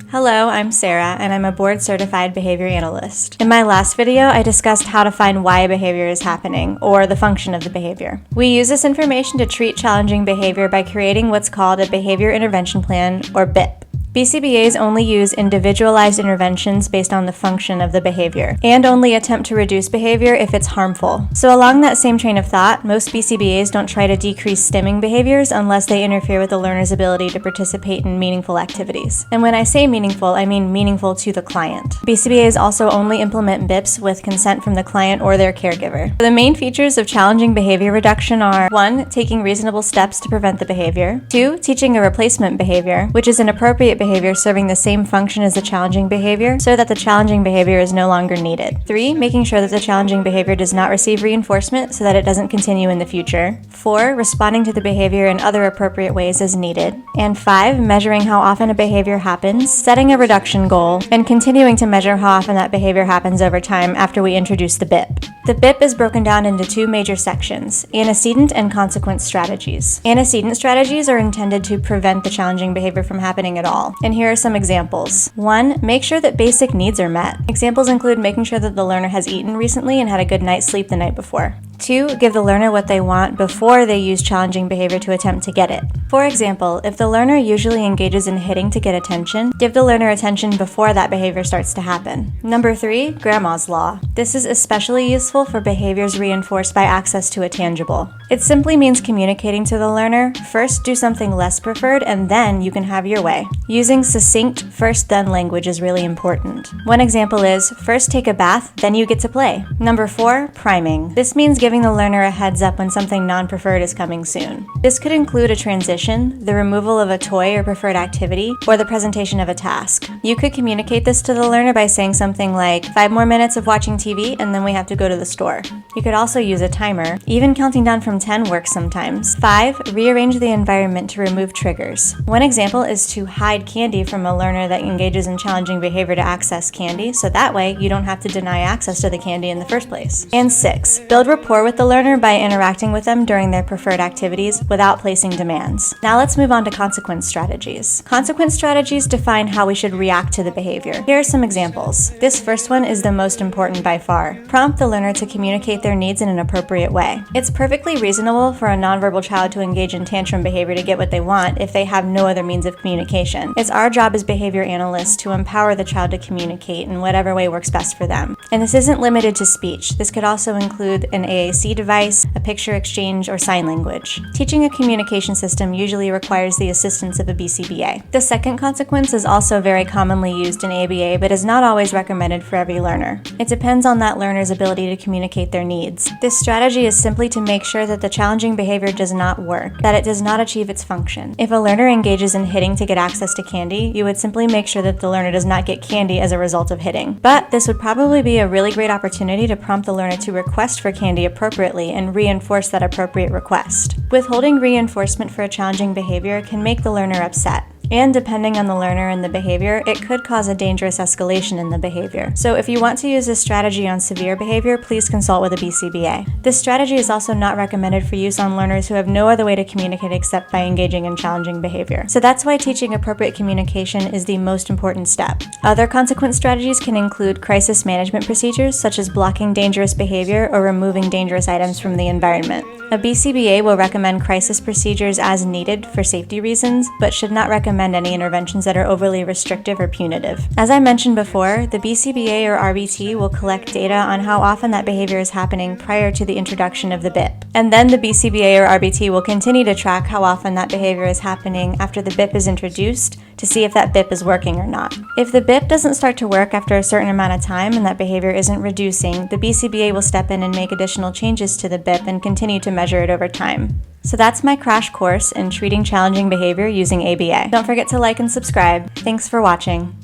Hello, I'm Sarah, and I'm a board-certified behavior analyst. In my last video, I discussed how to find why a behavior is happening, or the function of the behavior. We use this information to treat challenging behavior by creating what's called a behavior intervention plan, or BIP. BCBAs only use individualized interventions based on the function of the behavior, and only attempt to reduce behavior if it's harmful. So along that same train of thought, most BCBAs don't try to decrease stimming behaviors unless they interfere with the learner's ability to participate in meaningful activities. And when I say meaningful, I mean meaningful to the client. BCBAs also only implement BIPs with consent from the client or their caregiver. The main features of challenging behavior reduction are 1. Taking reasonable steps to prevent the behavior. 2. Teaching a replacement behavior, which is an appropriate behavior serving the same function as the challenging behavior so that the challenging behavior is no longer needed. 3. Making sure that the challenging behavior does not receive reinforcement so that it doesn't continue in the future. 4. Responding to the behavior in other appropriate ways as needed. And 5. Measuring how often a behavior happens, setting a reduction goal, and continuing to measure how often that behavior happens over time after we introduce the BIP. The BIP is broken down into two major sections, antecedent and consequent strategies. Antecedent strategies are intended to prevent the challenging behavior from happening at all. And here are some examples. 1. Make sure that basic needs are met. Examples include making sure that the learner has eaten recently and had a good night's sleep the night before. 2. Give the learner what they want before they use challenging behavior to attempt to get it. For example, if the learner usually engages in hitting to get attention, give the learner attention before that behavior starts to happen. Number 3. Grandma's Law. This is especially useful for behaviors reinforced by access to a tangible. It simply means communicating to the learner, first do something less preferred and then you can have your way. Using succinct first-then language is really important. One example is, first take a bath, then you get to play. Number 4. Priming. This means giving the learner a heads up when something non-preferred is coming soon. This could include a transition, the removal of a toy or preferred activity, or the presentation of a task. You could communicate this to the learner by saying something like, 5 more minutes of watching TV and then we have to go to the store. You could also use a timer. Even counting down from 10 works sometimes. 5. Rearrange the environment to remove triggers. One example is to hide candy from a learner that engages in challenging behavior to access candy, so that way you don't have to deny access to the candy in the first place. And 6. Build rapport with the learner by interacting with them during their preferred activities without placing demands. Now let's move on to consequence strategies. Consequence strategies define how we should react to the behavior. Here are some examples. This first one is the most important by far. Prompt the learner to communicate their needs in an appropriate way. It's perfectly reasonable for a nonverbal child to engage in tantrum behavior to get what they want if they have no other means of communication. It's our job as behavior analysts to empower the child to communicate in whatever way works best for them. And this isn't limited to speech. This could also include an AAC device, a picture exchange, or sign language. Teaching a communication system usually requires the assistance of a BCBA. The second consequence is also very commonly used in ABA, but is not always recommended for every learner. It depends on that learner's ability to communicate their needs. This strategy is simply to make sure that the challenging behavior does not work, that it does not achieve its function. If a learner engages in hitting to get access to candy, you would simply make sure that the learner does not get candy as a result of hitting. But this would probably be a really great opportunity to prompt the learner to request for candy appropriately and reinforce that appropriate request. Withholding reinforcement for a challenging behavior can make the learner upset. And depending on the learner and the behavior, it could cause a dangerous escalation in the behavior. So if you want to use this strategy on severe behavior, please consult with a BCBA. This strategy is also not recommended for use on learners who have no other way to communicate except by engaging in challenging behavior. So that's why teaching appropriate communication is the most important step. Other consequence strategies can include crisis management procedures, such as blocking dangerous behavior or removing dangerous items from the environment. A BCBA will recommend crisis procedures as needed for safety reasons, but should not recommend any interventions that are overly restrictive or punitive. As I mentioned before, the BCBA or RBT will collect data on how often that behavior is happening prior to the introduction of the BIP. And then the BCBA or RBT will continue to track how often that behavior is happening after the BIP is introduced to see if that BIP is working or not. If the BIP doesn't start to work after a certain amount of time and that behavior isn't reducing, the BCBA will step in and make additional changes to the BIP and continue to measure it over time. So that's my crash course in treating challenging behavior using ABA. Don't forget to like and subscribe. Thanks for watching.